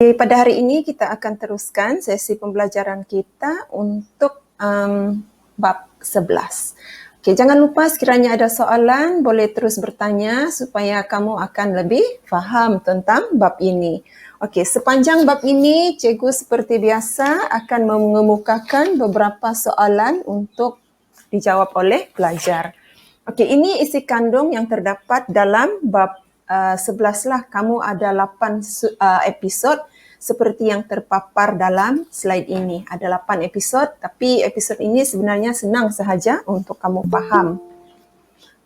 Pada hari ini kita akan teruskan sesi pembelajaran kita untuk bab 11. Okey, jangan lupa sekiranya ada soalan boleh terus bertanya supaya kamu akan lebih faham tentang bab ini. Okey, sepanjang bab ini cikgu seperti biasa akan mengemukakan beberapa soalan untuk dijawab oleh pelajar. Okey, ini isi kandung yang terdapat dalam bab 11 lah. Kamu ada 8 episod seperti yang terpapar dalam slide ini. Ada 8 episod, tapi episod ini sebenarnya senang sahaja untuk kamu faham.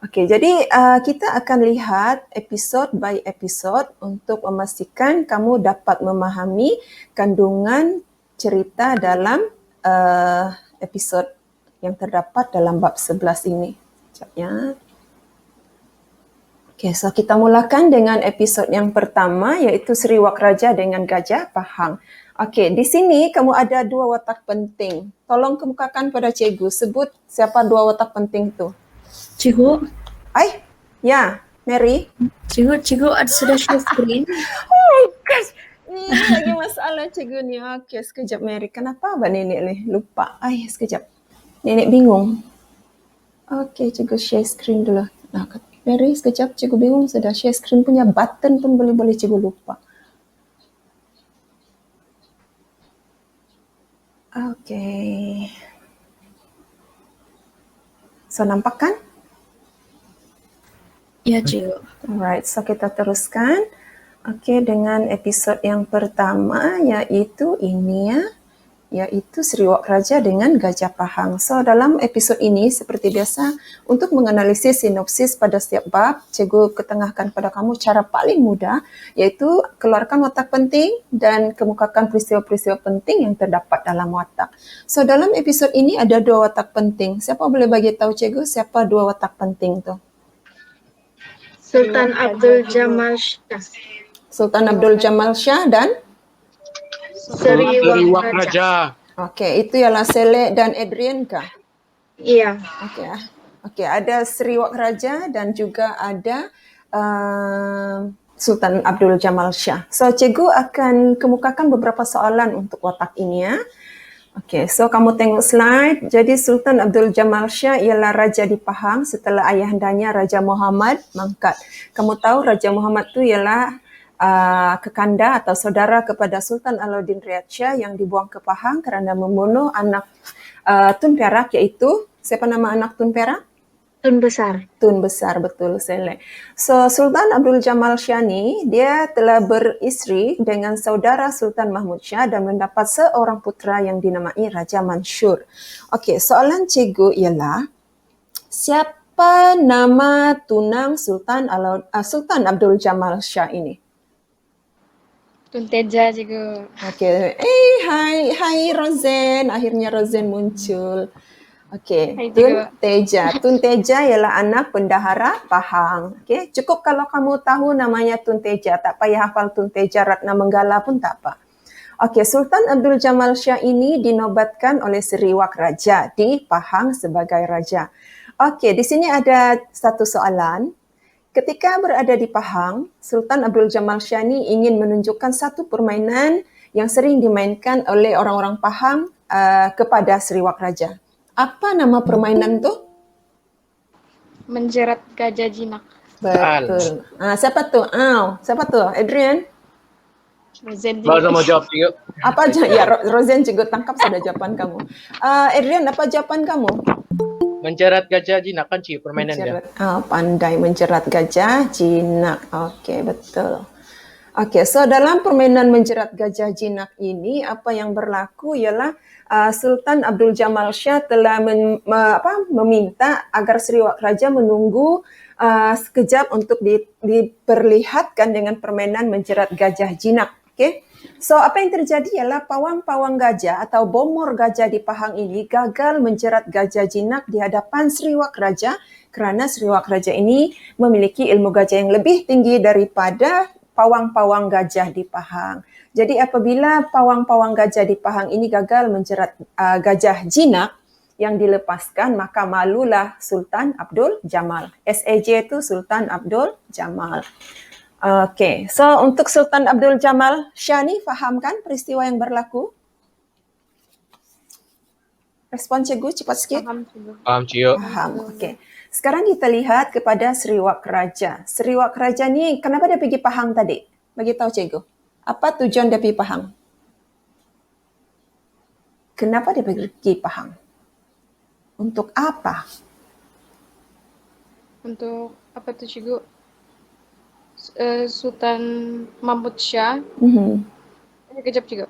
Okey, jadi kita akan lihat episod by episod untuk memastikan kamu dapat memahami kandungan cerita dalam episod yang terdapat dalam bab 11 ini. Sekejap ya. Okay, so kita mulakan dengan episod yang pertama iaitu Seriwak Raja dengan Gajah Pahang. Okey, di sini kamu ada dua watak penting. Tolong kemukakan pada cikgu, sebut siapa dua watak penting tu. Cikgu. Ya, Mary. Cikgu sudah share screen. Oh gosh, ini lagi masalah cikgu ni. Okey, sekejap Mary. Kenapa abang nenek ni lupa? Sekejap. Nenek bingung. Okey, cikgu share screen dulu. Mary, sekejap cikgu bingung sudah share screen punya button pun boleh cikgu lupa. Okey. So, nampak kan? Ya, cikgu. Alright, so kita teruskan. Okey, dengan episod yang pertama iaitu ini iaitu Seriwak Raja dengan Gajah Pahang. So, dalam episod ini seperti biasa, untuk menganalisis sinopsis pada setiap bab, cikgu ketengahkan pada kamu cara paling mudah iaitu keluarkan watak penting dan kemukakan peristiwa-peristiwa penting yang terdapat dalam watak. So, dalam episod ini ada dua watak penting. Siapa boleh bagi tahu cikgu siapa dua watak penting tu? Sultan Abdul Jamal Shah. Sultan Abdul Jamal Shah dan Seriwak Raja. Okey, itu ialah Selek dan Adrian kah? Iya. Okey, ada Seriwak Raja dan juga ada Sultan Abdul Jamal Shah. So, cikgu akan kemukakan beberapa soalan untuk watak ini ya. Okey, so kamu tengok slide. Jadi Sultan Abdul Jamal Shah ialah raja di Pahang setelah ayahandanya Raja Muhammad mangkat. Kamu tahu Raja Muhammad tu ialah kekanda atau saudara kepada Sultan Alauddin Riyad Shah yang dibuang ke Pahang kerana membunuh anak Tun Perak iaitu, siapa nama anak Tun Perak? Tun Besar. Tun Besar, betul Selek. So, Sultan Abdul Jamal Shah ni, dia telah beristeri dengan saudara Sultan Mahmud Shah dan mendapat seorang putera yang dinamai Raja Mansur. Okey, soalan cikgu ialah, siapa nama tunang Sultan Abdul Jamal Shah ini? Tun Teja, cikgu. Okey. Hai Rosen. Akhirnya Rosen muncul. Okey. Tun Teja ialah anak bendahara Pahang. Okey. Cukup kalau kamu tahu namanya Tun Teja. Tak payah hafal Tun Teja Ratna Menggala pun tak apa. Okey, Sultan Abdul Jamal Shah ini dinobatkan oleh Seriwak Raja di Pahang sebagai raja. Okey, di sini ada satu soalan. Ketika berada di Pahang, Sultan Abdul Jamal Shah ni ingin menunjukkan satu permainan yang sering dimainkan oleh orang-orang Pahang kepada Seriwak Raja. Apa nama permainan tu? Menjerat gajah jinak. Betul. Siapa tu? Siapa tu? Adrian? Rosen. Baru mau jawab juga. Apa ya, Rosen juga tangkap sudah jawaban kamu. Adrian, apa jawaban kamu? Menjerat gajah jinak kan cik permainan dia. Pandai menjerat gajah jinak. Okey, betul. Okey, so dalam permainan menjerat gajah jinak ini apa yang berlaku ialah Sultan Abdul Jamal Shah telah meminta agar Seriwak Raja menunggu sekejap untuk diperlihatkan dengan permainan menjerat gajah jinak. Okey. So, apa yang terjadi ialah pawang-pawang gajah atau bomor gajah di Pahang ini gagal menjerat gajah jinak di hadapan Seriwak Raja kerana Seriwak Raja ini memiliki ilmu gajah yang lebih tinggi daripada pawang-pawang gajah di Pahang. Jadi apabila pawang-pawang gajah di Pahang ini gagal menjerat gajah jinak yang dilepaskan, maka malulah Sultan Abdul Jamal. SAJ itu Sultan Abdul Jamal. Oke, so untuk Sultan Abdul Jamal Shah ni faham kan peristiwa yang berlaku? Respon cikgu cepat sikit. Paham juga. Paham, Cio. Faham. Okey. Sekarang kita lihat kepada Seriwak Raja. Seriwak Raja ni kenapa dia pergi Pahang tadi? Bagi tahu cikgu. Apa tujuan dia pergi Pahang? Kenapa dia pergi Pahang? Untuk apa? Untuk apa tuh cikgu? Sultan Mahmud Shah. Kejap cikgu.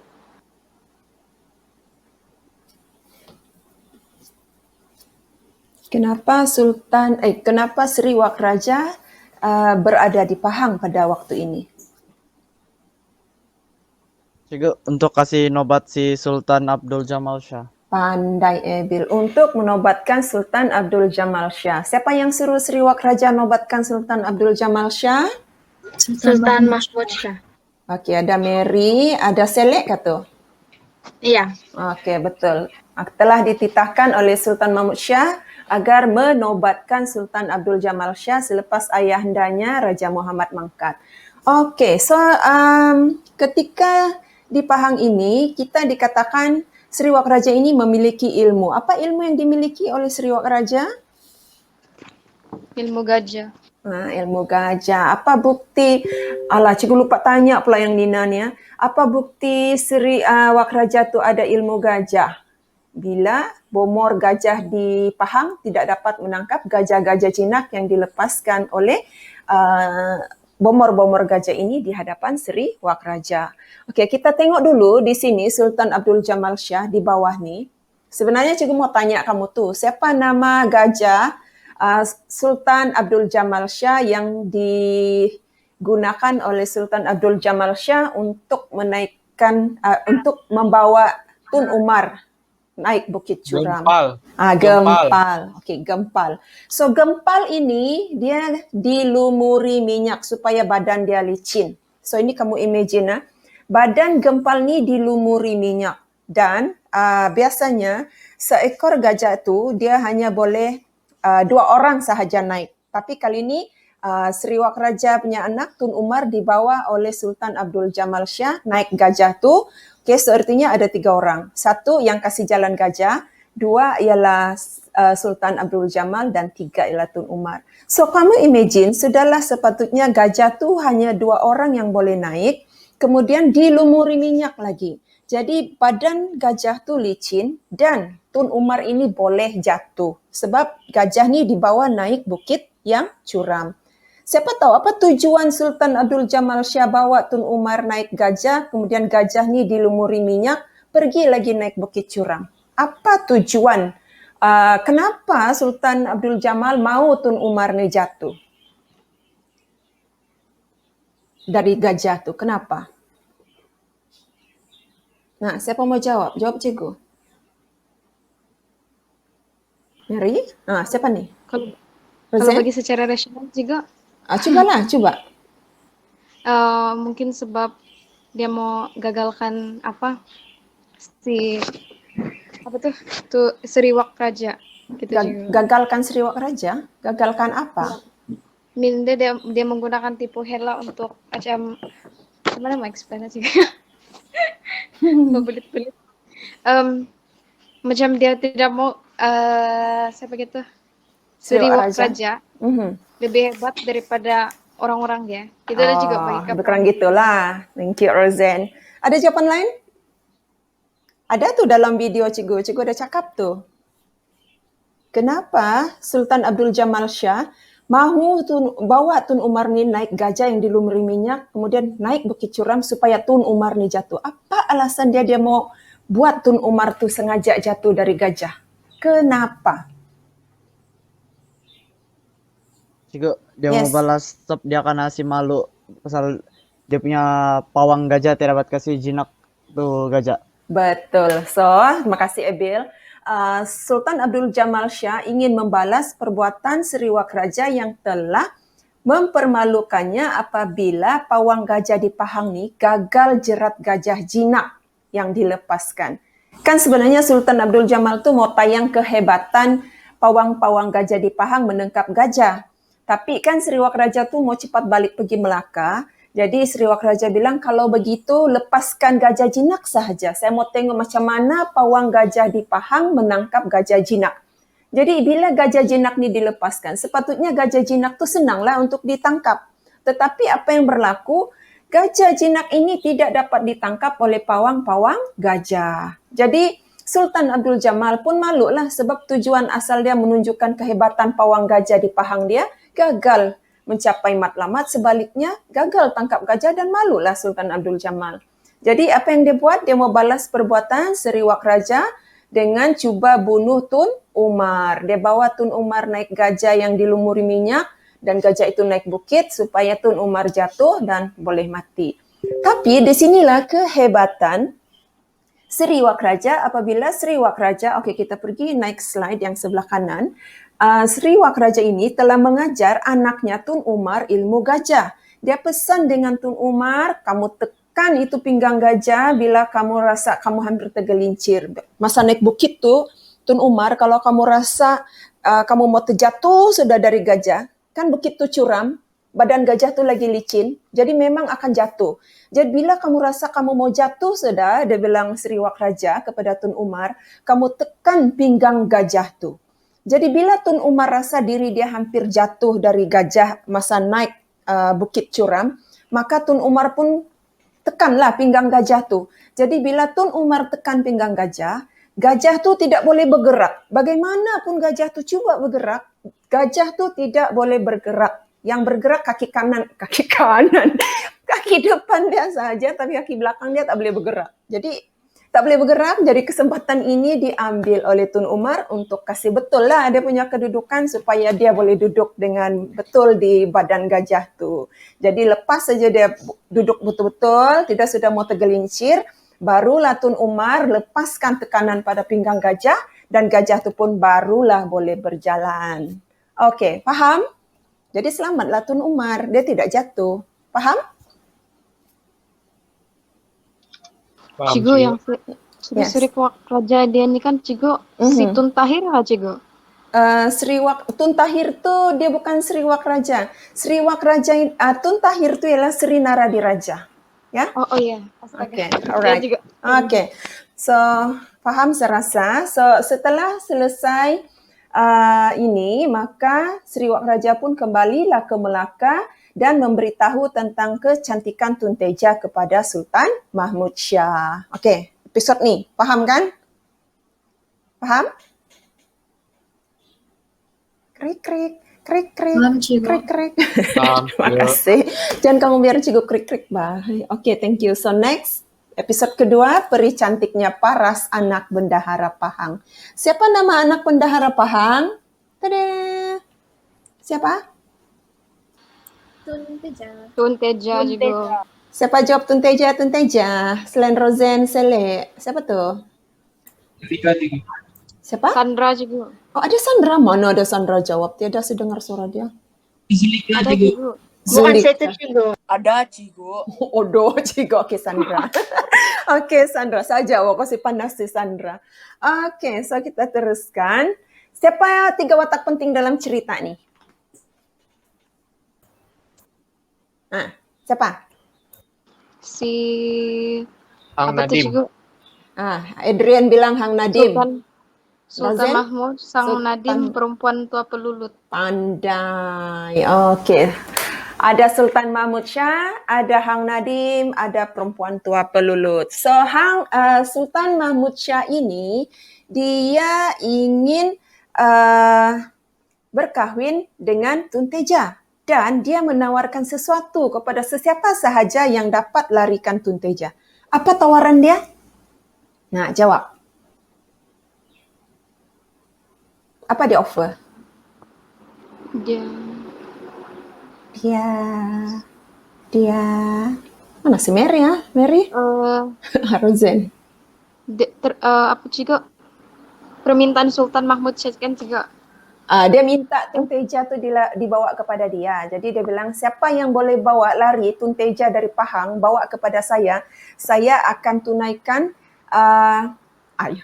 Kenapa Seriwak Raja berada di Pahang pada waktu ini? Cikgu, untuk kasih nobat si Sultan Abdul Jamal Shah. Pandai Ebil. Untuk menobatkan Sultan Abdul Jamal Shah. Siapa yang suruh Seriwak Raja nobatkan Sultan Abdul Jamal Shah? Sultan Mahmud Shah. Okey, ada Mary, ada Selek kata. Iya. Okey, betul. Telah dititahkan oleh Sultan Mahmud Shah agar menobatkan Sultan Abdul Jamal Shah selepas ayahandanya Raja Muhammad mangkat. Okey, so ketika di Pahang ini kita dikatakan Seriwak Raja ini memiliki ilmu. Apa ilmu yang dimiliki oleh Seriwak Raja? Ilmu gajah. Ilmu gajah. Apa bukti? Alah, cikgu lupa tanya pula yang Nina ni. Apa bukti Seriwak Raja tu ada ilmu gajah? Bila bomor gajah di Pahang tidak dapat menangkap gajah-gajah jinak yang dilepaskan oleh bomor-bomor gajah ini di hadapan Seriwak Raja. Okey, kita tengok dulu di sini Sultan Abdul Jamal Shah di bawah ni. Sebenarnya cikgu mau tanya kamu tu, siapa nama gajah Sultan Abdul Jamal Shah yang digunakan oleh Sultan Abdul Jamal Shah untuk menaikkan untuk membawa Tun Umar naik Bukit Curam? Gempal. Gempal. Okey, Gempal. So Gempal ini dia dilumuri minyak supaya badan dia licin. So ini kamu imagine badan Gempal ni dilumuri minyak dan biasanya seekor gajah tu dia hanya boleh 2 orang sahaja naik. Tapi kali ini Seriwak Raja punya anak Tun Umar dibawa oleh Sultan Abdul Jamal Shah naik gajah tu. Okey, so artinya ada 3 orang. 1 yang kasih jalan gajah, 2 ialah Sultan Abdul Jamal dan 3 ialah Tun Umar. So kamu imagine sudahlah sepatutnya gajah tu hanya 2 orang yang boleh naik, kemudian dilumuri minyak lagi. Jadi badan gajah tu licin dan Tun Umar ini boleh jatuh sebab gajah ni dibawa naik bukit yang curam. Siapa tahu apa tujuan Sultan Abdul Jamal Shah bawa Tun Umar naik gajah, kemudian gajah ni dilumuri minyak, pergi lagi naik bukit curam. Apa tujuan? Kenapa Sultan Abdul Jamal mau Tun Umar ni jatuh dari gajah tu? Kenapa? Nah, siapa mau jawab? Jawab cikgu. Mary? Siapa ni? Kalau Roseanne? bagi secara rasional juga, Coba. mungkin sebab dia mau gagalkan Seriwak Raja gitu juga. Gagalkan Seriwak Raja? Gagalkan apa? Dia menggunakan tipu hela untuk macam gimana mau explain aja. Berbelit-belit. Macam dia tidak mau siapa gitu Seriwak Raja lebih hebat daripada orang-orang dia. Itu ada juga bagi kapal. Bukan gitulah. Thank you, Roseanne. Ada jawapan lain? Ada tuh dalam video cikgu. Cikgu ada cakap tuh. Kenapa Sultan Abdul Jamal Shah mahu bawa Tun Umar ni naik gajah yang dilumuri minyak, kemudian naik Bukit Curam supaya Tun Umar ni jatuh? Apa alasan dia mau buat Tun Umar tu sengaja jatuh dari gajah? Kenapa? Cikgu, dia mau balas sebab dia akan ngasih malu pasal dia punya pawang gajah tidak dapat kasih jinak tuh gajah. Betul. So, terima kasih Ebil. Sultan Abdul Jamal Shah ingin membalas perbuatan Seriwak Raja yang telah mempermalukannya apabila pawang gajah di Pahang ni gagal jerat gajah jinak yang dilepaskan. Kan sebenarnya Sultan Abdul Jamal tu mau tayang kehebatan pawang-pawang gajah di Pahang menangkap gajah. Tapi kan Sriwak Raja tuh mau cepat balik pergi Melaka. Jadi Sriwak Raja bilang, kalau begitu lepaskan Gajah Jinak sahaja. Saya mau tengok macam mana pawang gajah di Pahang menangkap Gajah Jinak. Jadi bila Gajah Jinak ni dilepaskan, sepatutnya Gajah Jinak tu senanglah untuk ditangkap. Tetapi apa yang berlaku, Gajah Jinak ini tidak dapat ditangkap oleh pawang-pawang gajah. Jadi Sultan Abdul Jamal pun malulah sebab tujuan asal dia menunjukkan kehebatan pawang gajah di Pahang dia gagal mencapai matlamat, sebaliknya gagal tangkap gajah dan malulah Sultan Abdul Jamal. Jadi apa yang dia buat? Dia mau balas perbuatan Sriwak Raja dengan cuba bunuh Tun Umar. Dia bawa Tun Umar naik gajah yang dilumuri minyak dan gajah itu naik bukit supaya Tun Umar jatuh dan boleh mati. Tapi di sinilah kehebatan Sriwak Raja. Apabila Sriwak Raja, okey kita pergi naik slide yang sebelah kanan. Sriwak Raja ini telah mengajar anaknya Tun Umar ilmu gajah. Dia pesan dengan Tun Umar, kamu tekan itu pinggang gajah bila kamu rasa kamu hampir tergelincir. Masa naik bukit tu, Tun Umar, kalau kamu rasa kamu mau terjatuh sudah dari gajah, kan bukit tu curam, badan gajah tu lagi licin, jadi memang akan jatuh. Jadi bila kamu rasa kamu mau jatuh sudah, dia bilang Sriwak Raja kepada Tun Umar, kamu tekan pinggang gajah tu. Jadi bila Tun Umar rasa diri dia hampir jatuh dari gajah masa naik bukit curam, maka Tun Umar pun tekanlah pinggang gajah tu. Jadi bila Tun Umar tekan pinggang gajah, gajah tu tidak boleh bergerak. Bagaimanapun gajah tu cuba bergerak, gajah tu tidak boleh bergerak. Yang bergerak kaki kanan, kaki depan dia saja, tapi kaki belakang dia tak boleh bergerak. Jadi tak boleh bergerak, jadi kesempatan ini diambil oleh Tun Umar untuk kasih betul lah dia punya kedudukan supaya dia boleh duduk dengan betul di badan gajah tu. Jadi lepas saja dia duduk betul-betul, tidak sudah mau tergelincir, barulah Tun Umar lepaskan tekanan pada pinggang gajah dan gajah tu pun barulah boleh berjalan. Okey, faham? Jadi selamatlah Tun Umar, dia tidak jatuh. Faham? Cigo yang Sriwak Raja dia ni kan Cigo si Tun Tahir lah Cigo. Sriwak Tun Tahir tu dia bukan Sriwak Raja. Sriwak Raja Tun Tahir tu ialah Sri Naradiraja. Ya? Oh ya. Okay, alright. Okay. So faham saya rasa. So setelah selesai ini, maka Sriwak Raja pun kembalilah ke Melaka dan memberitahu tentang kecantikan Tun Teja kepada Sultan Mahmud Shah. Okey, episod ni, faham kan? Faham? Krik-krik, krik-krik, krik-krik. Terima kasih. Jangan kamu biar cikgu krik-krik, bye. Okey, thank you. So next, episod kedua, peri cantiknya Paras anak bendahara Pahang. Siapa nama anak bendahara Pahang? Tada! Siapa? Tun Teja. Tun Teja juga. Siapa jawab Tun Teja? Tun Teja. Selain Rosen Sele. Siapa tu? Siapa? Sandra juga. Oh, ada Sandra. Mana ada Sandra jawab? Tiada sedengar suara dia. Ada juga. Bukan saya tu Cigo. Ada Cigo. Odo Cigo. Okey, Sandra. Okey, Sandra. Saya jawab. Kasi panas si Sandra. Okey, so kita teruskan. Siapa 3 watak penting dalam cerita ni? Siapa? Si Hang apa tu Nadim. Cigo? Adrian bilang Hang Nadim. Sultan Rosen? Mahmud, Sang Nadim, perempuan tua pelulut. Pandai. Okey. Ada Sultan Mahmud Shah, ada Hang Nadim, ada perempuan tua pelulut. So Sultan Mahmud Shah ini dia ingin berkahwin dengan Tun Teja dan dia menawarkan sesuatu kepada sesiapa sahaja yang dapat larikan Tun Teja. Apa tawaran dia? Nah, jawab. Apa dia offer? Dia mana si Mary ya? Mary? Rosen. Apa juga permintaan Sultan Mahmud Shah kan juga. Dia minta Tun Teja tu dibawa kepada dia. Jadi dia bilang siapa yang boleh bawa lari Tun Teja dari Pahang bawa kepada saya akan tunaikan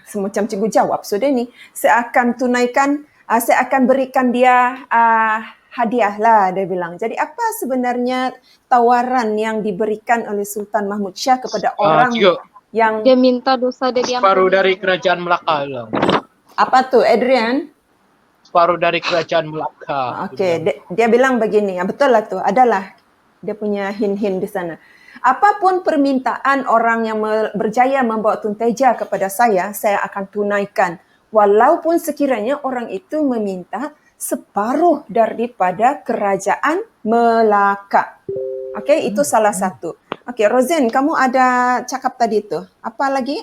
semacam cikgu jawab sudah ni. Saya akan tunaikan, saya akan berikan dia hadiah lah dia bilang. Jadi apa sebenarnya tawaran yang diberikan oleh Sultan Mahmud Syah kepada orang yang dia minta dosa dia diampuni? Separuh dari kerajaan Melaka bilang. Apa tuh, Adrian? Separuh dari kerajaan Melaka. Oke, dia bilang begini, ya betul lah tuh, adalah dia punya hint-hint di sana. Apapun permintaan orang yang berjaya membawa Tun Teja kepada saya akan tunaikan. Walaupun sekiranya orang itu meminta separuh daripada kerajaan Melaka. Okey, itu salah satu. Okey, Rosen, kamu ada cakap tadi tu. Apa lagi?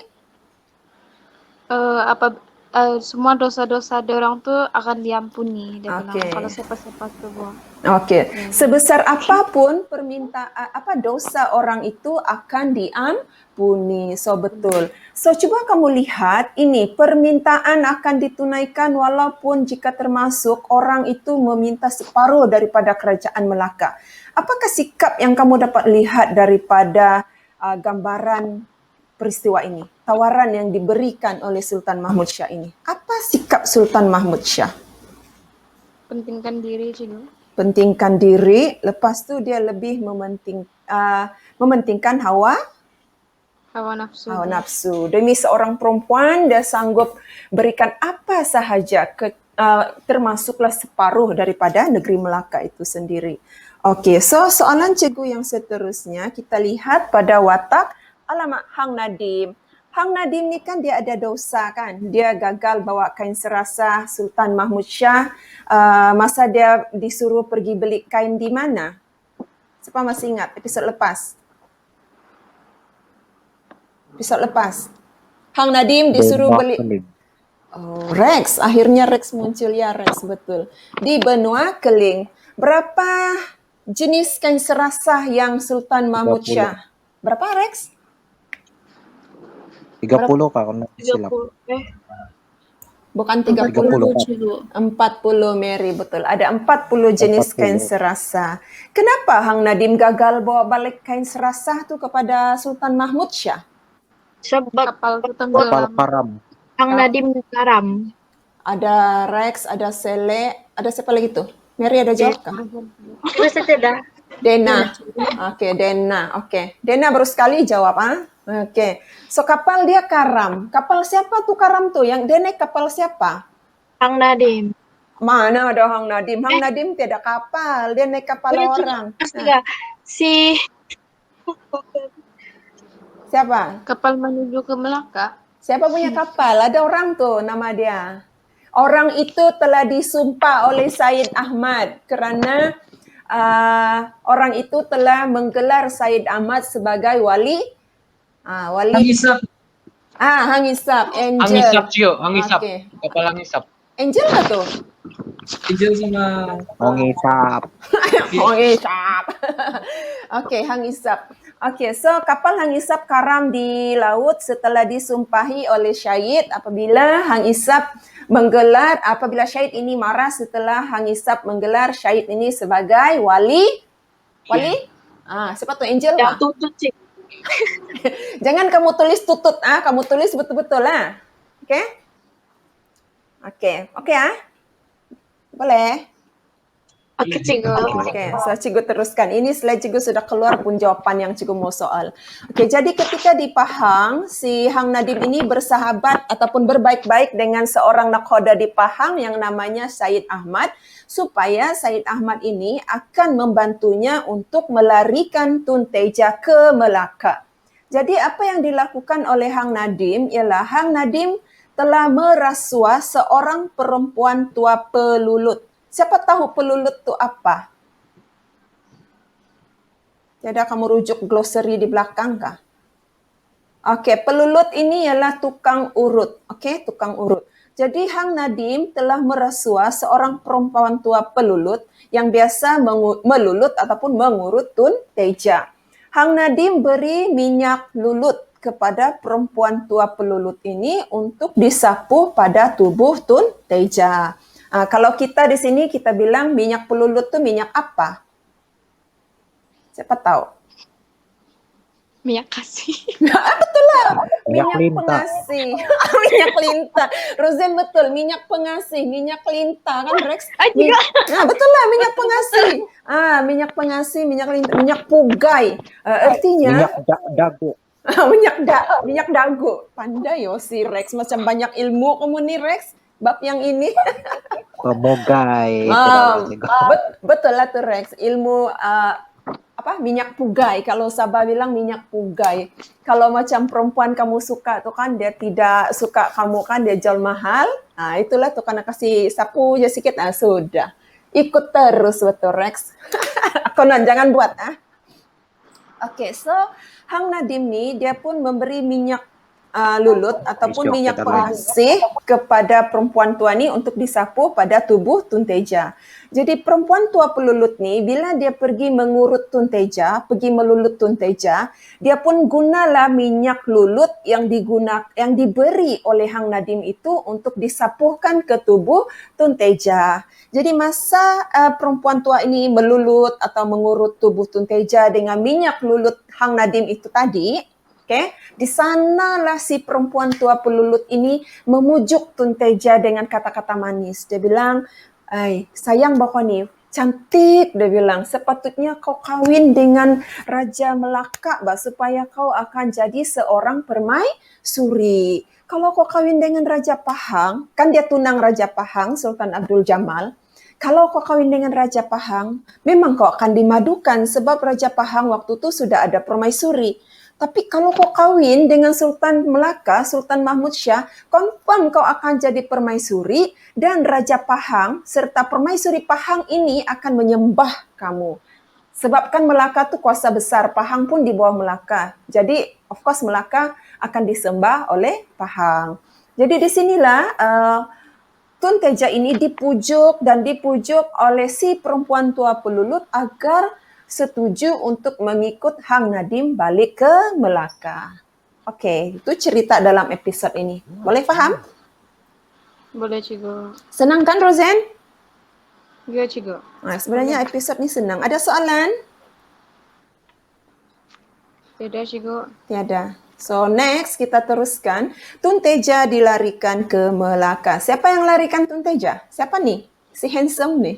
Semua dosa-dosa orang tu akan diampuni, dia bilang. Kalau siapa-siapa tu buat. Okey. Sebesar apapun permintaan dosa orang itu akan diampuni. So betul. So cuba kamu lihat ini, permintaan akan ditunaikan walaupun jika termasuk orang itu meminta separuh daripada kerajaan Melaka. Apakah sikap yang kamu dapat lihat daripada gambaran peristiwa ini? Tawaran yang diberikan oleh Sultan Mahmud Syah ini. Apa sikap Sultan Mahmud Syah? Pentingkan diri juga. Pentingkan diri, lepas tu dia lebih mementingkan hawa nafsu. Hawa nafsu. Demi seorang perempuan, dia sanggup berikan apa sahaja, termasuklah separuh daripada negeri Melaka itu sendiri. Okey, so soalan cikgu yang seterusnya, kita lihat pada watak alamak Hang Nadim. Hang Nadim ni kan dia ada dosa kan. Dia gagal bawa kain serasah Sultan Mahmud Syah masa dia disuruh pergi beli kain di mana? Siapa masih ingat episod lepas? Episod lepas. Hang Nadim disuruh beli. Oh, Rex. Akhirnya Rex muncul ya, Rex. Betul. Di benua Keling. Berapa jenis kain serasah yang Sultan Mahmud Syah? Berapa, Rex? 30 kalau nak silap. Bukan 30. 40 Mary, betul. Ada 40 jenis kain serasah. Kenapa Hang Nadim gagal bawa balik kain serasah tu kepada Sultan Mahmud Syah? Sebab kapal tu tenggelam. Karam. Hang Nadim karam. Ada Rex, ada Sele, ada siapa lagi tu? Mary ada jawab kah? Terus ada. Dena. Okey, Dena. Okey. Dena baru sekali jawab Okey. So kapal dia karam. Kapal siapa tu karam tu? Yang dia naik kapal siapa? Hang Nadim. Mana ada Hang Nadim? Hang Nadim tiada kapal. Dia naik kapal orang. Astaga. Si siapa? Kapal menuju ke Melaka. Siapa punya kapal? Ada orang tu nama dia. Orang itu telah disumpah oleh Syed Ahmad kerana orang itu telah menggelar Syed Ahmad sebagai wali. Hang Isap. Hang Isap, Angel. Hang Isap Cio, Hang Isap. Okay. Kapal Hang Isap. Angel lah tu? Angel sama Hang Isap. Hang Isap. Okey, Hang Isap. Okey, so kapal Hang Isap karam di laut setelah disumpahi oleh Syahid apabila Hang Isap apabila Syahid ini marah setelah Hang Isap menggelar Syahid ini sebagai wali. Siapa tu? Angel lah. yang tutut cik. Jangan kamu tulis tutut, kamu tulis betul-betul lah. Okey? Okey Boleh? Okey cikgu. Okey, so cikgu teruskan. Ini slide cikgu sudah keluar pun jawapan yang cikgu mau soal. Okey, jadi ketika di Pahang, si Hang Nadim ini bersahabat ataupun berbaik-baik dengan seorang nakhoda di Pahang yang namanya Syed Ahmad, supaya Syed Ahmad ini akan membantunya untuk melarikan Tun Teja ke Melaka. Jadi apa yang dilakukan oleh Hang Nadim ialah Hang Nadim telah merasuah seorang perempuan tua pelulut. Siapa tahu pelulut tu apa? Tiada kamu rujuk glossary di belakang kah? Okey, pelulut ini ialah tukang urut. Okey, tukang urut. Jadi Hang Nadim telah merasuah seorang perempuan tua pelulut yang biasa melulut ataupun mengurut Tun Teja. Hang Nadim beri minyak lulut kepada perempuan tua pelulut ini untuk disapu pada tubuh Tun Teja. Kalau kita di sini kita bilang minyak pelulut tu minyak apa? Siapa tahu? Minyak kasih. Betul lah. Minyak minyak lintah. pengasih. Minyak lintah. Rosen betul, minyak pengasih, minyak lintah kan Rex? Nah, betul lah minyak pengasih. Minyak pengasih, minyak lintah, minyak pugai. Artinya Minyak dagu. minyak dagu. Pandai si Rex, macam banyak ilmu kamu nih Rex. Bab yang ini. Pemogai. Betul lah tuh Rex. Ilmu minyak pugai. Kalau Sabah bilang minyak pugai. Kalau macam perempuan kamu suka tuh kan, dia tidak suka kamu kan, dia jual mahal. Itulah tuh karena kasih sapu aja sedikit. Sudah. Ikut terus betul Rex. Konon jangan buat. Oke, so Hang Nadim nih dia pun memberi minyak lulut ataupun minyak pengasih kepada perempuan tua ni untuk disapu pada tubuh Tun Teja. Jadi perempuan tua pelulut ni bila dia pergi mengurut Tun Teja, pergi melulut Tun Teja, dia pun gunalah minyak lulut yang diberi oleh Hang Nadim itu untuk disapukan ke tubuh Tun Teja. Jadi masa perempuan tua ini melulut atau mengurut tubuh Tun Teja dengan minyak lulut Hang Nadim itu tadi, di sanalah si perempuan tua pelulut ini memujuk Tun Teja dengan kata-kata manis. Dia bilang, sayang bawa ni, cantik, dia bilang, sepatutnya kau kahwin dengan Raja Melaka supaya kau akan jadi seorang permaisuri. Kalau kau kahwin dengan Raja Pahang, kan dia tunang Raja Pahang, Sultan Abdul Jamal. Kalau kau kahwin dengan Raja Pahang, memang kau akan dimadukan sebab Raja Pahang waktu itu sudah ada permaisuri. Tapi kalau kau kahwin dengan Sultan Melaka, Sultan Mahmud Shah, confirm kau akan jadi permaisuri dan Raja Pahang serta permaisuri Pahang ini akan menyembah kamu. Sebab kan Melaka tu kuasa besar, Pahang pun di bawah Melaka. Jadi of course Melaka akan disembah oleh Pahang. Jadi di sinilah Tun Teja ini dipujuk oleh si perempuan tua pelulut agar setuju untuk mengikut Hang Nadim balik ke Melaka. Okey, itu cerita dalam episod ini. Boleh faham? Boleh, Cikgu. Senang kan, Rosen? Ya, Cikgu. Sebenarnya episod ni senang. Ada soalan? Tidak, Cikgu. Tiada. So, next kita teruskan. Tun Teja dilarikan ke Melaka. Siapa yang larikan Tun Teja? Siapa ni? Si handsome ni.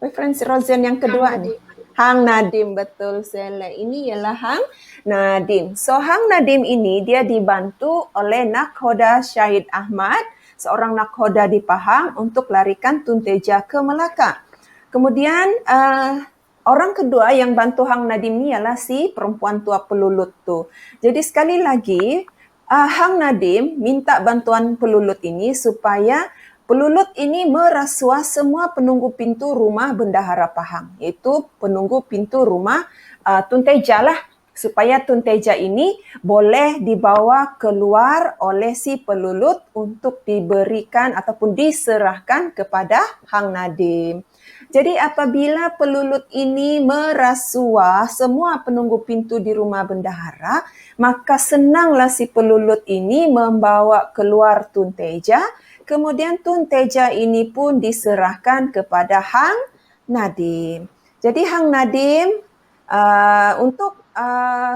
Boyfriend si Rosen yang kedua ni. Hang Nadim, betul Sele. Ini ialah Hang Nadim. So, Hang Nadim ini dia dibantu oleh Nakhoda Syahid Ahmad, seorang nakhoda di Pahang untuk larikan Tun Teja ke Melaka. Kemudian, orang kedua yang bantu Hang Nadim ni ialah si perempuan tua pelulut tu. Jadi, sekali lagi, Hang Nadim minta bantuan pelulut ini supaya pelulut ini merasuah semua penunggu pintu rumah Bendahara Pahang, iaitu penunggu pintu rumah Tun Teja lah, supaya Tun Teja ini boleh dibawa keluar oleh si pelulut untuk diberikan ataupun diserahkan kepada Hang Nadim. Jadi apabila pelulut ini merasuah semua penunggu pintu di rumah bendahara, maka senanglah si pelulut ini membawa keluar Tun Teja. Kemudian Tun Teja ini pun diserahkan kepada Hang Nadim. Jadi Hang Nadim untuk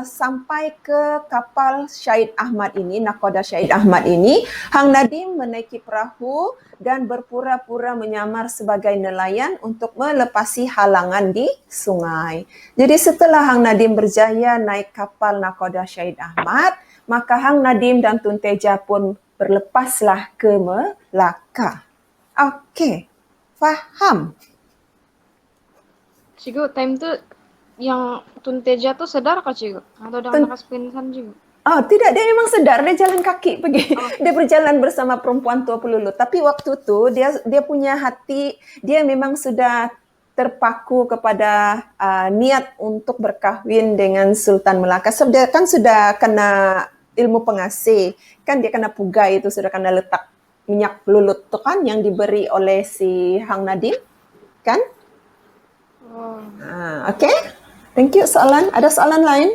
sampai ke kapal Syahid Ahmad ini, Nakhoda Syahid Ahmad ini, Hang Nadim menaiki perahu dan berpura-pura menyamar sebagai nelayan untuk melepasi halangan di sungai. Jadi setelah Hang Nadim berjaya naik kapal Nakhoda Syahid Ahmad, maka Hang Nadim dan Tun Teja pun berlepaslah ke Melaka. Okey, faham? Cikgu, time tu yang Tun Teja tu sedar kah, Cikgu? Atau dengan bekas pingsan juga? Tidak, dia memang sedar, dia jalan kaki pergi. Dia berjalan bersama perempuan tua pelulut. Tapi waktu tu dia punya hati, dia memang sudah terpaku kepada niat untuk berkahwin dengan Sultan Melaka. Sebab dia kan sudah kena ilmu pengasih, kan dia kena pugai itu, sudah kena letak minyak lulut tu kan yang diberi oleh si Hang Nadim, kan? Okey, thank you. Soalan, ada soalan lain?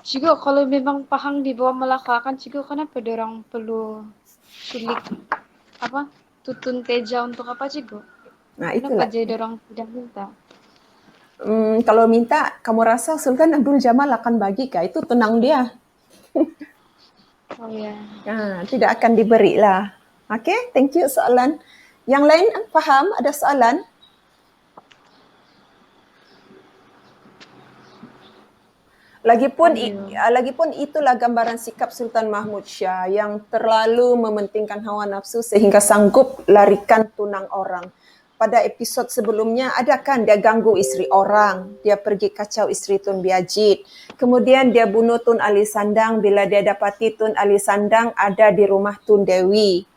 Cikgu, kalau memang Pahang di bawah Melaka kan, Cikgu, kenapa diorang perlu sulit Tun Teja untuk apa, Cikgu? Itulah. Kenapa jadi diorang tidak minta? Kalau minta, kamu rasa Sultan Abdul Jamal akan bagi kah? Itu tenang dia. Oh ya. Tidak akan diberi lah. Okay, thank you soalan. Yang lain faham? Ada soalan? Lagipun itulah gambaran sikap Sultan Mahmud Shah yang terlalu mementingkan hawa nafsu sehingga sanggup larikan tunang orang. Pada episod sebelumnya, ada kan dia ganggu isteri orang, dia pergi kacau isteri Tun Biajit. Kemudian dia bunuh Tun Ali Sandang bila dia dapati Tun Ali Sandang ada di rumah Tun Dewi.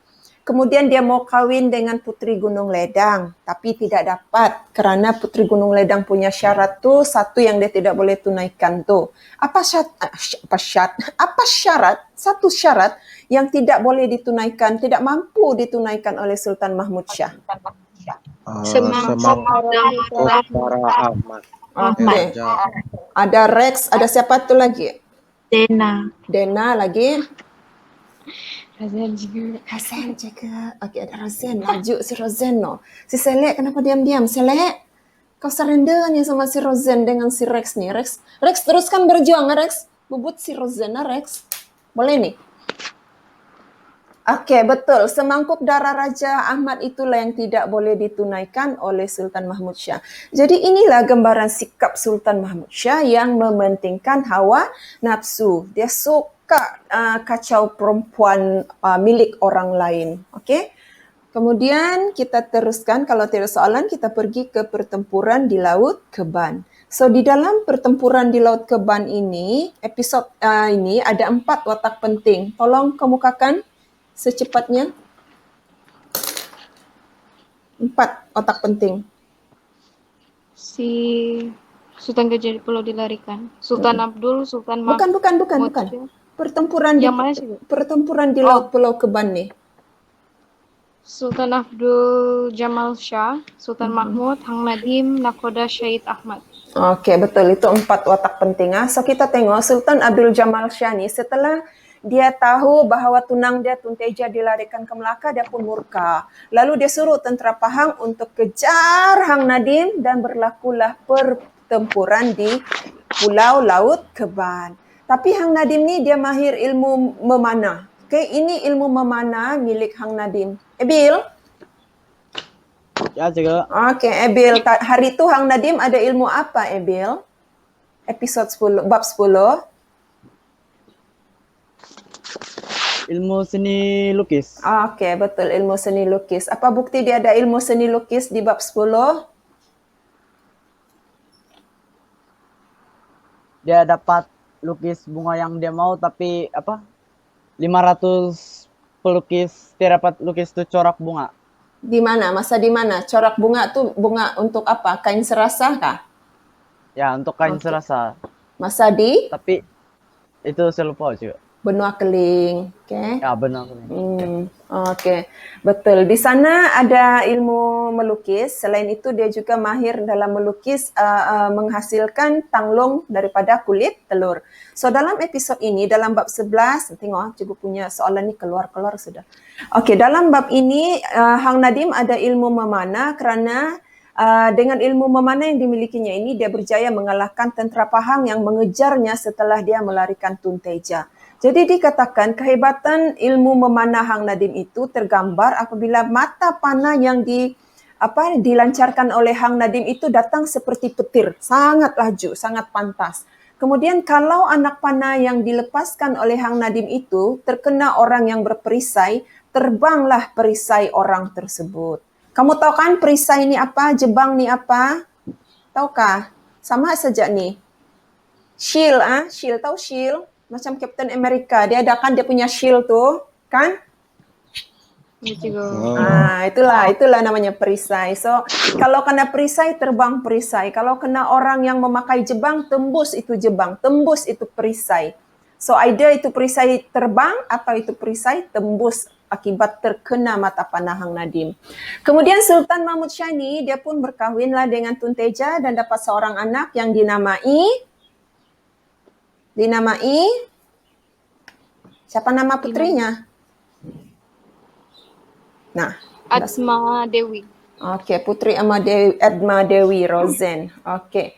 Kemudian dia mau kahwin dengan Puteri Gunung Ledang, tapi tidak dapat kerana Puteri Gunung Ledang punya syarat tu, satu yang dia tidak boleh tunaikan tu. Apa syarat? Satu syarat yang tidak boleh ditunaikan, tidak mampu ditunaikan oleh Sultan Mahmud Shah. Semangkuk para Ahmad. Okay. Ada Rex, ada siapa tu lagi? Dena lagi. Razan juga. Razan juga. Okey, ada Razan. Laju si Razan no. Si Selek kenapa diam-diam? Selek, kau surrender ni sama si Razan dengan si Rex ni. Rex teruskan berjuang, Rex. Bubut si Razan, Rex. Boleh ni? Okey, betul. Semangkuk darah Raja Ahmad itulah yang tidak boleh ditunaikan oleh Sultan Mahmud Shah. Jadi inilah gambaran sikap Sultan Mahmud Shah yang mementingkan hawa nafsu. Dia suka kacau perempuan milik orang lain. Okey. Kemudian kita teruskan, kalau tidak soalan kita pergi ke pertempuran di Laut Keban. So di dalam pertempuran di Laut Keban ini, episod ini ada 4 watak penting. Tolong kemukakan secepatnya. 4 watak penting. Si Sultan Gajah Pulau dilarikan. Sultan Abdul, Sultan Mahmud. Bukan. Pertempuran di Laut Pulau Keban ni. Sultan Abdul Jamal Shah, Sultan Mahmud, Hang Nadim, Nakhoda Syahid Ahmad. Okey, betul. Itu 4 watak penting. So kita tengok Sultan Abdul Jamal Shah ni setelah dia tahu bahawa tunang dia Tun Teja dilarikan ke Melaka, dia pun murka. Lalu dia suruh tentera Pahang untuk kejar Hang Nadim dan berlakulah pertempuran di Pulau Laut Keban. Tapi Hang Nadim ni dia mahir ilmu memanah. Okey, ini ilmu memanah milik Hang Nadim. Ebil? Ya, juga. Okey, Ebil. Hari tu Hang Nadim ada ilmu apa, Ebil? Episod 10, bab 10. Ilmu seni lukis. Okey, betul. Ilmu seni lukis. Apa bukti dia ada ilmu seni lukis di bab 10? Dia dapat lukis bunga yang dia mau, tapi 500 pelukis tidak dapat lukis tu corak bunga. Di mana? Masa di mana? Corak bunga tu bunga untuk apa? Kain serasa kah? Ya, untuk kain serasa. Masa di Tapi itu saya lupa juga. benua keling. Okey. Ya, benar. Okey, betul. Di sana ada ilmu melukis. Selain itu dia juga mahir dalam melukis menghasilkan tanglong daripada kulit telur. So dalam episod ini, dalam bab 11, tengok cikgu punya soalan ni keluar sudah. Okey, dalam bab ini Hang Nadim ada ilmu memanah kerana dengan ilmu memanah yang dimilikinya ini dia berjaya mengalahkan tentera Pahang yang mengejarnya setelah dia melarikan Tun Teja. Jadi dikatakan kehebatan ilmu memanah Hang Nadim itu tergambar apabila mata panah yang dilancarkan oleh Hang Nadim itu datang seperti petir, sangat laju, sangat pantas. Kemudian kalau anak panah yang dilepaskan oleh Hang Nadim itu terkena orang yang berperisai, terbanglah perisai orang tersebut. Kamu tahu kan perisai ni apa? Jebang ni apa? Tahukah? Sama saja ni. Shield, shield, tahu shield? Macam Captain America, dia ada kan dia punya shield tu, kan? Itulah namanya perisai. So, kalau kena perisai, terbang perisai. Kalau kena orang yang memakai jebang, tembus itu jebang, tembus itu perisai. So, either itu perisai terbang atau itu perisai tembus akibat terkena mata panah Hang Nadim. Kemudian Sultan Mahmud Shah ni, dia pun berkahwinlah dengan Tun Teja dan dapat seorang anak yang dinamai siapa nama putrinya? Nah, Atma Dewi. Okey, Putri Edma Dewi Rosen. Okey.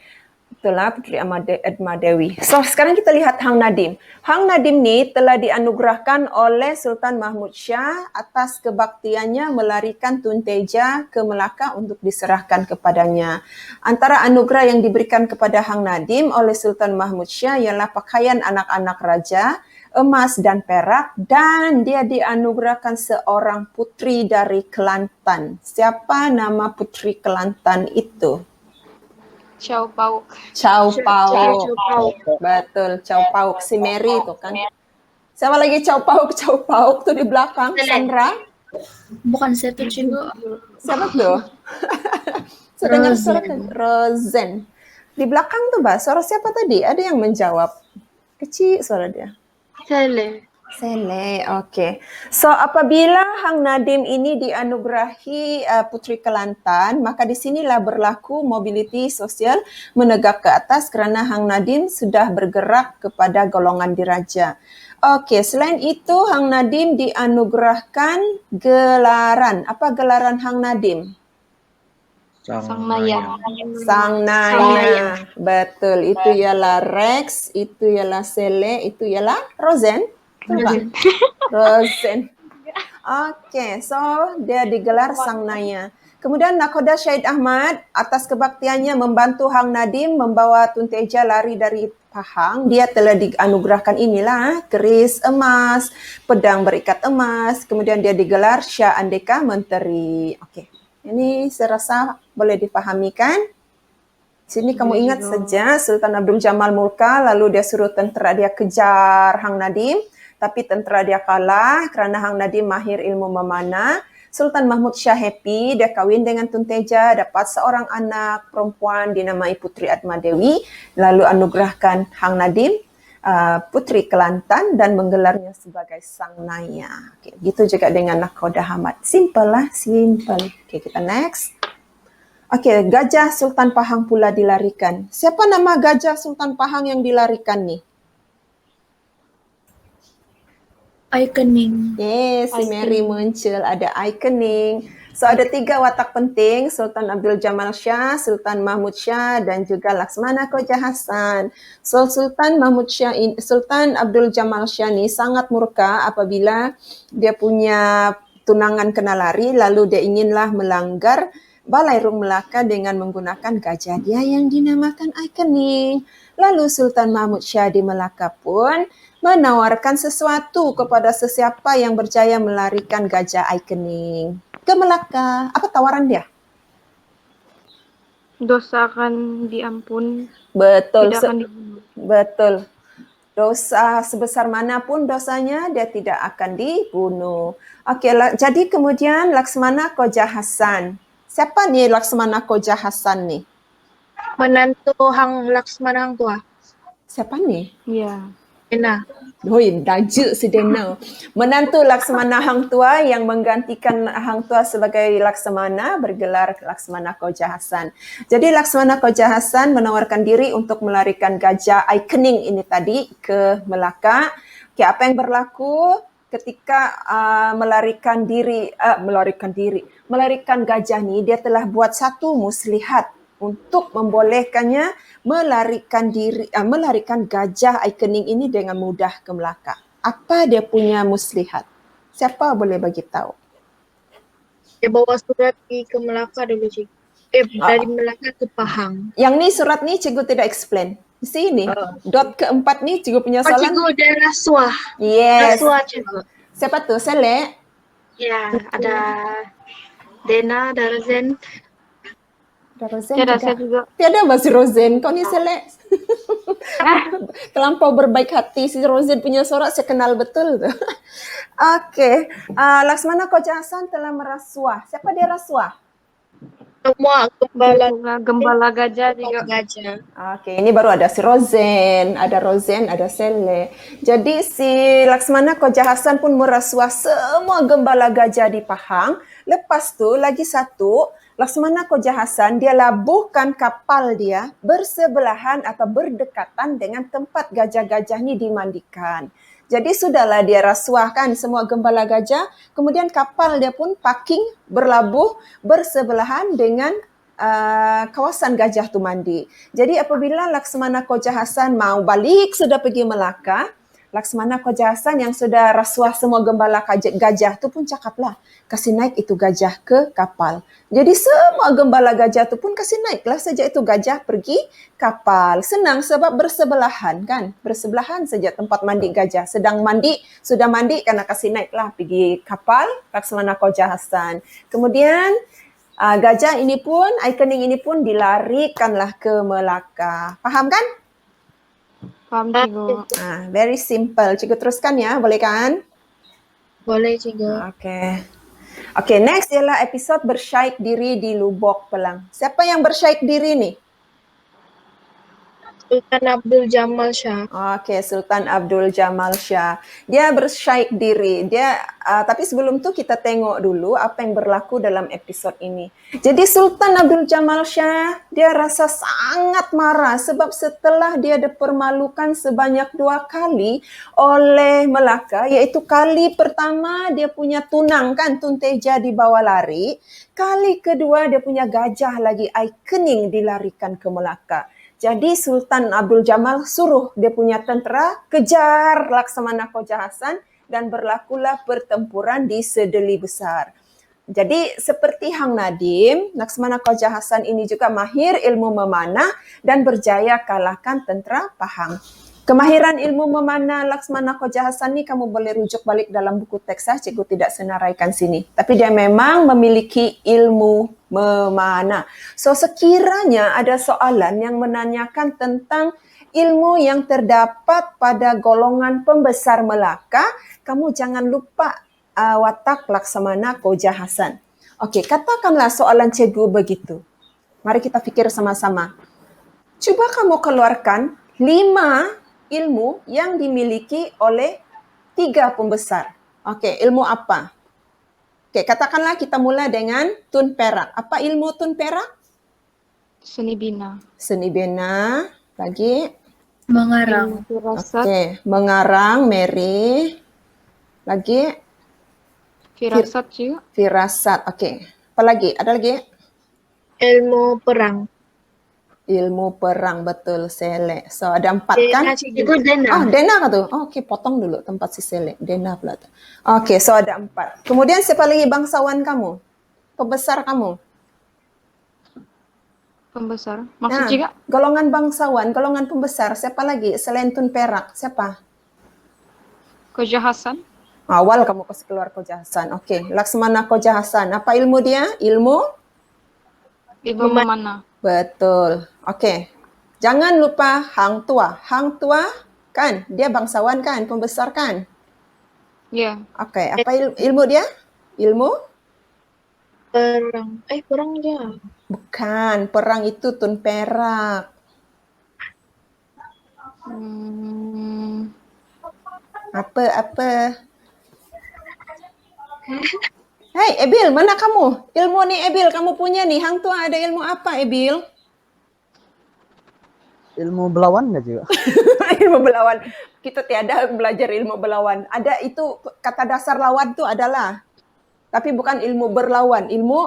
Itulah Putri Atma Dewi. So, sekarang kita lihat Hang Nadim. Hang Nadim ni telah dianugerahkan oleh Sultan Mahmud Shah atas kebaktiannya melarikan Tun Teja ke Melaka untuk diserahkan kepadanya. Antara anugerah yang diberikan kepada Hang Nadim oleh Sultan Mahmud Shah ialah pakaian anak-anak raja, emas dan perak, dan dia dianugerahkan seorang putri dari Kelantan. Siapa nama putri Kelantan itu? Chow Pauk. Chow Pauk. Chow Pauk. Betul, Chow Pauk. Si Mary itu kan. Siapa lagi Chow Pauk? Chow Pauk tuh di belakang. Sandra. Bukan saya tuh juga. Siapa tuh? Saya dengar suara tadi. Rosen. Di belakang tuh, Mbak, suara siapa tadi? Ada yang menjawab. Kecil suara dia. Sele. Sele, okey. So, apabila Hang Nadim ini dianugerahi Putri Kelantan, maka di sinilah berlaku mobiliti sosial menegak ke atas kerana Hang Nadim sudah bergerak kepada golongan diraja. Okey, selain itu Hang Nadim dianugerahkan gelaran. Apa gelaran Hang Nadim? Sang Naya. Sang Naya. Betul, itu ialah Rex, itu ialah Sele, itu ialah Rosen. Rosen. Okey, so dia digelar Sang Naya. Kemudian Nakhoda Syahid Ahmad atas kebaktiannya membantu Hang Nadim membawa Tun Teja lari dari Pahang. Dia telah dianugerahkan inilah keris emas, pedang berikat emas. Kemudian dia digelar Syah Andeka Menteri. Okey. Ini saya rasa boleh dipahami kan? Sini kamu ingat saja Sultan Abdul Jamal murka lalu dia suruh tentera dia kejar Hang Nadim. Tapi tentera dia kalah kerana Hang Nadim mahir ilmu memanah. Sultan Mahmud Shah happy, dia kahwin dengan Tun Teja, dapat seorang anak perempuan dinamai Putri Atma Dewi, lalu anugerahkan Hang Nadim Putri Kelantan dan menggelarnya sebagai Sang Naya. Okay, gitu juga dengan Nakhoda Ahmad. Simple lah, simple. Okay, kita next. Okay, Gajah Sultan Pahang pula dilarikan. Siapa nama Gajah Sultan Pahang yang dilarikan ni? Ikening. Yes, si Mary muncul. Ada ikoning. So, ada 3 watak penting. Sultan Abdul Jamal Shah, Sultan Mahmud Shah dan juga Laksmana Khoja Hassan. So, Sultan Abdul Jamal Shah ni sangat murka apabila dia punya tunangan kena lari lalu dia inginlah melanggar Balairung Melaka dengan menggunakan gajah dia yang dinamakan ikoning. Lalu Sultan Mahmud Shah di Melaka pun menawarkan sesuatu kepada sesiapa yang berjaya melarikan gajah ikoning ke Melaka. Apa tawaran dia? Dosa akan diampun. Betul. Tidak akan dibunuh. Betul. Dosa sebesar manapun dosanya, dia tidak akan dibunuh. Okey, jadi kemudian Laksmana Khoja Hassan. Siapa ni Laksmana Khoja Hassan ni? Menantu Hang Laksmana Hang Tua. Siapa ni? Ya. Dena. Hoi, dajuk si Dena. Menantu Laksmana Hang Tua yang menggantikan Hang Tua sebagai Laksmana bergelar Laksmana Khoja Hassan. Jadi Laksmana Khoja Hassan menawarkan diri untuk melarikan gajah ikoning ini tadi ke Melaka. Okay, apa yang berlaku ketika melarikan gajah ni, dia telah buat satu muslihat untuk membolehkannya melarikan gajah ikoning ini dengan mudah ke Melaka. Apa dia punya muslihat? Siapa boleh bagi tahu? Dia bawa surat ke Melaka dulu, Cik. Dari Melaka ke Pahang. Yang ni surat ni cikgu tidak explain. Di sini, dot keempat ni cikgu punya soalan. Cikgu dia rasuah. Yes. Rasuah, Cikgu. Siapa tu? Selek? Ya, ada Dena, ada Rosen. Tiada saya juga. Tiada Mbak si Rosen. Kau ni Selek. Terlampau berbaik hati. Si Rosen punya suara saya kenal betul tu. Okey. Laksmana Khoja Hassan telah merasuah. Siapa dia rasuah? Semua Gembala gajah juga. gajah. Okey, ini baru ada si Rosen, ada Sele. Jadi si Laksmana Khoja Hassan pun merasuah semua gembala gajah di Pahang. Lepas tu lagi satu, Laksmana Khoja Hassan dia labuhkan kapal dia bersebelahan atau berdekatan dengan tempat gajah-gajah ni dimandikan. Jadi sudahlah dia rasuahkan semua gembala gajah, kemudian kapal dia pun parking berlabuh bersebelahan dengan kawasan Gajah Tumandi. Jadi apabila Laksmana Koja Hasan mau balik sudah pergi Melaka, Laksmana Koja Hasan yang sudah rasuah semua gembala gajah tu pun cakaplah, kasih naik itu gajah ke kapal. Jadi semua gembala gajah tu pun kasih naiklah sejak itu gajah pergi kapal. Senang sebab bersebelahan kan, bersebelahan saja tempat mandi gajah. Sedang mandi, sudah mandi karena kasih naiklah pergi kapal Laksmana Koja Hasan. Kemudian gajah ini pun, ikoning ini pun dilarikanlah ke Melaka. Faham kan? Paham Cigo. Very simple. Cikgu teruskan ya, boleh kan? Boleh juga. Okey, next ialah episod bersyaik diri di Lubok Pelang. Siapa yang bersyaik diri ni? Sultan Abdul Jamal Shah. Okey, Sultan Abdul Jamal Shah. Dia bersyaik diri. Tapi sebelum tu kita tengok dulu apa yang berlaku dalam episod ini. Jadi Sultan Abdul Jamal Shah, dia rasa sangat marah sebab setelah dia dipermalukan sebanyak 2 kali oleh Melaka, iaitu kali pertama dia punya tunang kan, Tun Teja dibawa lari. Kali kedua dia punya gajah lagi ikoning dilarikan ke Melaka. Jadi Sultan Abdul Jamal suruh dia punya tentera kejar Laksamana Koja Hasan dan berlakulah pertempuran di Sedeli Besar. Jadi seperti Hang Nadim, Laksamana Koja Hasan ini juga mahir ilmu memanah dan berjaya kalahkan tentera Pahang. Kemahiran ilmu memanah Laksamana Koja Hasan ni kamu boleh rujuk balik dalam buku teks, cikgu tidak senaraikan sini. Tapi dia memang memiliki ilmu memanah. So sekiranya ada soalan yang menanyakan tentang ilmu yang terdapat pada golongan pembesar Melaka, kamu jangan lupa watak Laksamana Koja Hasan. Okey, katakanlah soalan cikgu begitu. Mari kita fikir sama-sama. Cuba kamu keluarkan 5 ilmu yang dimiliki oleh 3 pembesar. Okey, ilmu apa? Okey, katakanlah kita mula dengan Tun Perak. Apa ilmu Tun Perak? Seni bina. Seni bina. Lagi? Mengarang. Firasat. Okey, mengarang, Mary. Lagi? Firasat juga. Firasat. Okey. Apa lagi? Ada lagi? Ilmu perang. Ilmu perang, betul, Selek. So ada 4 kan? Itu Dena. Oh, Dena kah tu? Oh, okey, potong dulu tempat si Selek. Dena pula tu. Okey, so ada 4. Kemudian siapa lagi bangsawan kamu? Pembesar kamu? Pembesar. Maksud juga? Golongan bangsawan, golongan pembesar. Siapa lagi? Selain Tun Perak, siapa? Koja Hasan. Awal kamu kasih keluar Koja Hasan. Okey, Laksamana Koja Hasan. Apa ilmu dia? Ilmu Memanah. Betul. Okey. Jangan lupa Hang Tua. Hang Tua kan dia bangsawan kan, pembesar kan? Ya. Okey, apa ilmu dia? Ilmu? Perang. Perang dia. Bukan, perang itu Tun Perak. Apa? Hei, Ebil, mana kamu? Ilmu ni Ebil, kamu punya ni. Hang Tua ada ilmu apa, Ebil? Ilmu belawan enggak juga? Ilmu belawan. Kita tiada belajar ilmu belawan. Ada itu kata dasar lawan tu adalah. Tapi bukan ilmu berlawan, Ilmu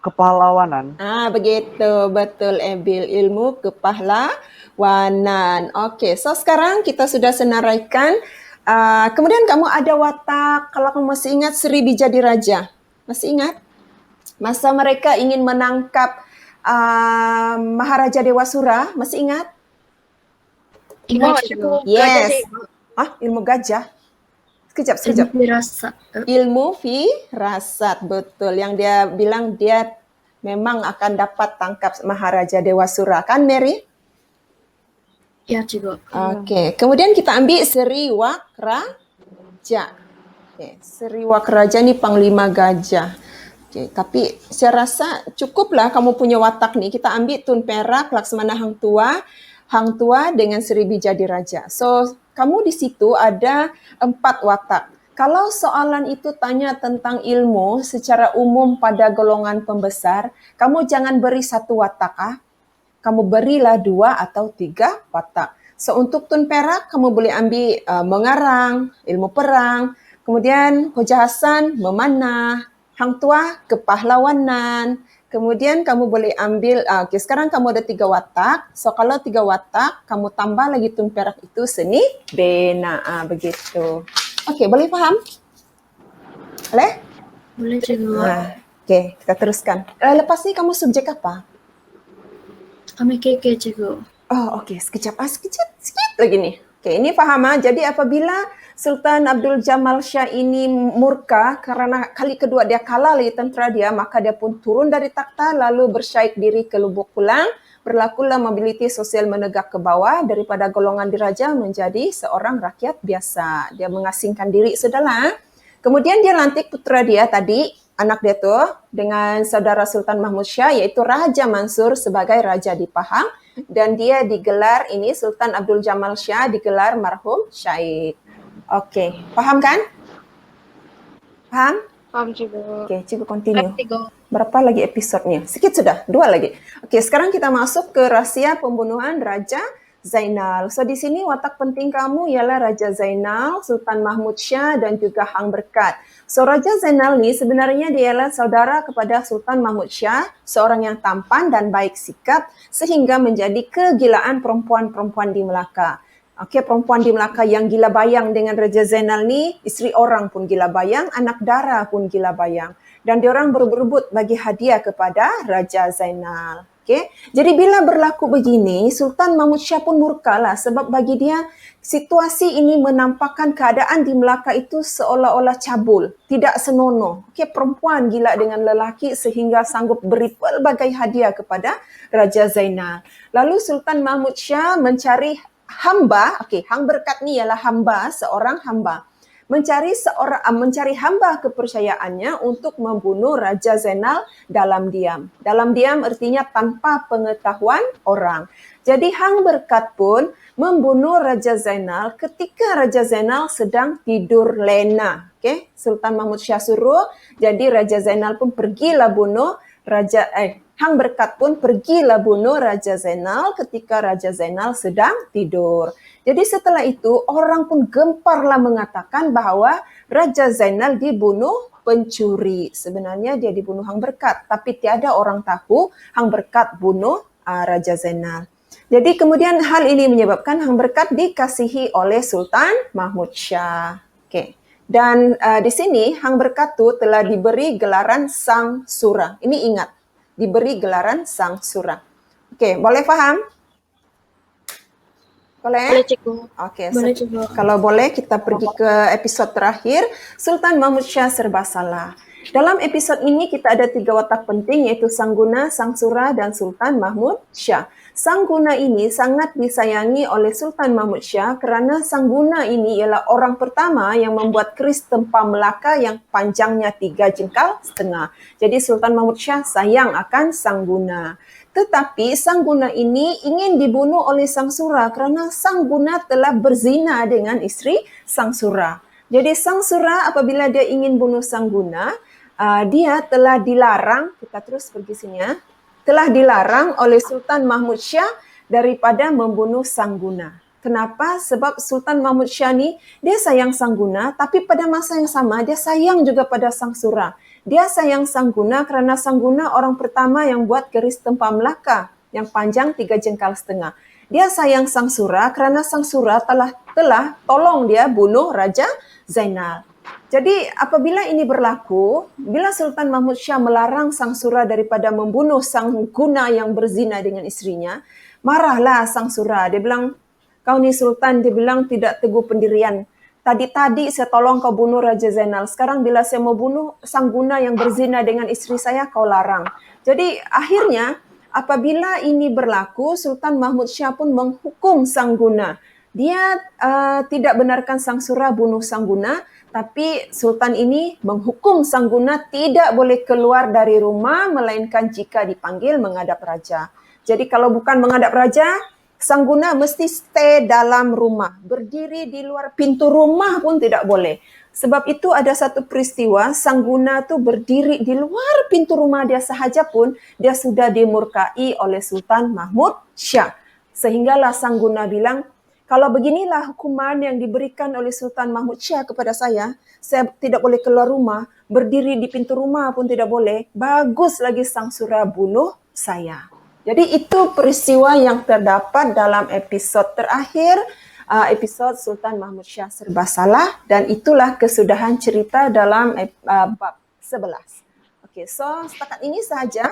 kepahlawanan. Begitu. Betul, Ebil. Ilmu kepahlawanan. Okey, so sekarang kita sudah senaraikan. Kemudian kamu ada watak, kalau kamu masih ingat Sri Bijadi Raja. Masih ingat? Masa mereka ingin menangkap Maharaja Dewasura, masih ingat? Ingat juga. Yes. Ilmu gajah. Sekejap. Firasat. Ilmu firasat, betul. Yang dia bilang dia memang akan dapat tangkap Maharaja Dewasura. Kan, Mary? Ya juga. Okey. Kemudian kita ambil Sri Wakraja. Okey. Sri Wakraja ni Panglima Gajah. Okey. Tapi saya rasa cukuplah kamu punya watak ni. Kita ambil Tun Perak, Laksamana Hang Tua dengan Sri Bijadi Raja. So, kamu di situ ada 4 watak. Kalau soalan itu tanya tentang ilmu secara umum pada golongan pembesar, kamu jangan beri 1 watak. Kamu berilah 2 atau 3 watak. So, untuk Tun Perak, kamu boleh ambil mengarang, ilmu perang. Kemudian Koja Hasan, memanah. Hang Tua, kepahlawanan. Kemudian kamu boleh ambil, okey, sekarang kamu ada 3 watak. So kalau 3 watak, kamu tambah lagi tun perak itu seni bena. Begitu. Okey, boleh faham? Boleh? Boleh cikgu. Okey, kita teruskan. Lepas ni kamu subjek apa? Kami keke cikgu. Oh, okey. Sekejap. Sikit lagi nih. Okey, ini faham. Jadi apabila Sultan Abdul Jamal Shah ini murka karena kali kedua dia kalah oleh tentera dia, maka dia pun turun dari takhta lalu bersyaik diri ke lubuk pulang. Berlakulah mobiliti sosial menegak ke bawah daripada golongan diraja menjadi seorang rakyat biasa. Dia mengasingkan diri sudahlah. Kemudian dia lantik putera dia tadi, anak dia tu dengan saudara Sultan Mahmud Shah iaitu Raja Mansur sebagai raja di Pahang dan dia digelar ini Sultan Abdul Jamal Shah digelar marhum Syahid. Okey, faham kan? Faham? Paham cikgu. Okey, cikgu continue. Cikgu. Berapa lagi episodnya? Sikit sudah, 2 lagi. Okey, sekarang kita masuk ke rahsia pembunuhan Raja Zainal. So di sini watak penting kamu ialah Raja Zainal, Sultan Mahmud Shah dan juga Hang Berkat. So Raja Zainal ni sebenarnya dia ialah saudara kepada Sultan Mahmud Shah, seorang yang tampan dan baik sikap sehingga menjadi kegilaan perempuan-perempuan di Melaka. Okey, perempuan di Melaka yang gila bayang dengan Raja Zainal ni, isteri orang pun gila bayang, anak dara pun gila bayang. Dan diorang berebut bagi hadiah kepada Raja Zainal. Okey, jadi bila berlaku begini, Sultan Mahmud Shah pun murkalah sebab bagi dia situasi ini menampakkan keadaan di Melaka itu seolah-olah cabul, tidak senonoh. Okey, perempuan gila dengan lelaki sehingga sanggup beri pelbagai hadiah kepada Raja Zainal. Lalu Sultan Mahmud Shah mencari hamba, okey, Hang Berkat ni ialah hamba, seorang hamba. Mencari hamba kepercayaannya untuk membunuh Raja Zainal dalam diam. Dalam diam artinya tanpa pengetahuan orang. Jadi Hang Berkat pun membunuh Raja Zainal ketika Raja Zainal sedang tidur lena. Okey, Sultan Mahmud Shah suruh, jadi Raja Zainal pun pergilah bunuh Hang Berkat pun pergilah bunuh Raja Zainal ketika Raja Zainal sedang tidur. Jadi setelah itu orang pun gemparlah mengatakan bahawa Raja Zainal dibunuh pencuri. Sebenarnya dia dibunuh Hang Berkat, tapi tiada orang tahu Hang Berkat bunuh Raja Zainal. Jadi kemudian hal ini menyebabkan Hang Berkat dikasihi oleh Sultan Mahmud Shah. Okey. Dan di sini Hang Berkat tu telah diberi gelaran Sang Sura. Ini ingat, diberi gelaran Sang Sura. Okey, boleh faham? Boleh? Boleh cikgu. Okey, Boleh cikgu. kalau boleh kita pergi ke episod terakhir, Sultan Mahmud Shah serba salah. Dalam episod ini kita ada 3 watak penting iaitu Sang Guna, Sang Sura dan Sultan Mahmud Shah. Sang Guna ini sangat disayangi oleh Sultan Mahmud Shah kerana Sang Guna ini ialah orang pertama yang membuat keris tempah Melaka yang panjangnya 3 jengkal setengah. Jadi Sultan Mahmud Shah sayang akan Sang Guna. Tetapi Sang Guna ini ingin dibunuh oleh Sang Sura kerana Sang Guna telah berzina dengan isteri Sang Sura. Jadi Sang Sura apabila dia ingin bunuh Sang Guna, dia telah dilarang, kita terus pergi sini ya, telah dilarang oleh Sultan Mahmud Shah daripada membunuh Sang Guna. Kenapa? Sebab Sultan Mahmud Shah ni dia sayang Sang Guna tapi pada masa yang sama dia sayang juga pada Sang Sura. Dia sayang Sang Guna kerana Sang Guna orang pertama yang buat keris tempah Melaka yang panjang 3 jengkal setengah. Dia sayang Sang Sura kerana Sang Sura telah tolong dia bunuh Raja Zainal. Jadi apabila ini berlaku, bila Sultan Mahmud Shah melarang Sang Sura daripada membunuh Sang Guna yang berzina dengan isterinya, marahlah Sang Sura. Dia bilang, kau ni Sultan, dia bilang tidak teguh pendirian. Tadi saya tolong kau bunuh Raja Zainal. Sekarang bila saya mau bunuh Sang Guna yang berzina dengan isteri saya, kau larang. Jadi akhirnya apabila ini berlaku, Sultan Mahmud Shah pun menghukum Sang Guna. Dia tidak benarkan Sang Sura bunuh Sang Guna, tapi Sultan ini menghukum Sang Guna tidak boleh keluar dari rumah melainkan jika dipanggil menghadap raja. Jadi kalau bukan menghadap raja, Sang Guna mesti stay dalam rumah. Berdiri di luar pintu rumah pun tidak boleh. Sebab itu ada satu peristiwa, Sang Guna tu berdiri di luar pintu rumah dia sahaja pun, dia sudah dimurkai oleh Sultan Mahmud Shah. Sehinggalah Sang Guna bilang, kalau beginilah hukuman yang diberikan oleh Sultan Mahmud Syah kepada saya tidak boleh keluar rumah, berdiri di pintu rumah pun tidak boleh, bagus lagi sang sura bunuh saya. Jadi itu peristiwa yang terdapat dalam episod terakhir, episod Sultan Mahmud Syah Serba Salah, dan itulah kesudahan cerita dalam bab 11. Okey, so setakat ini sahaja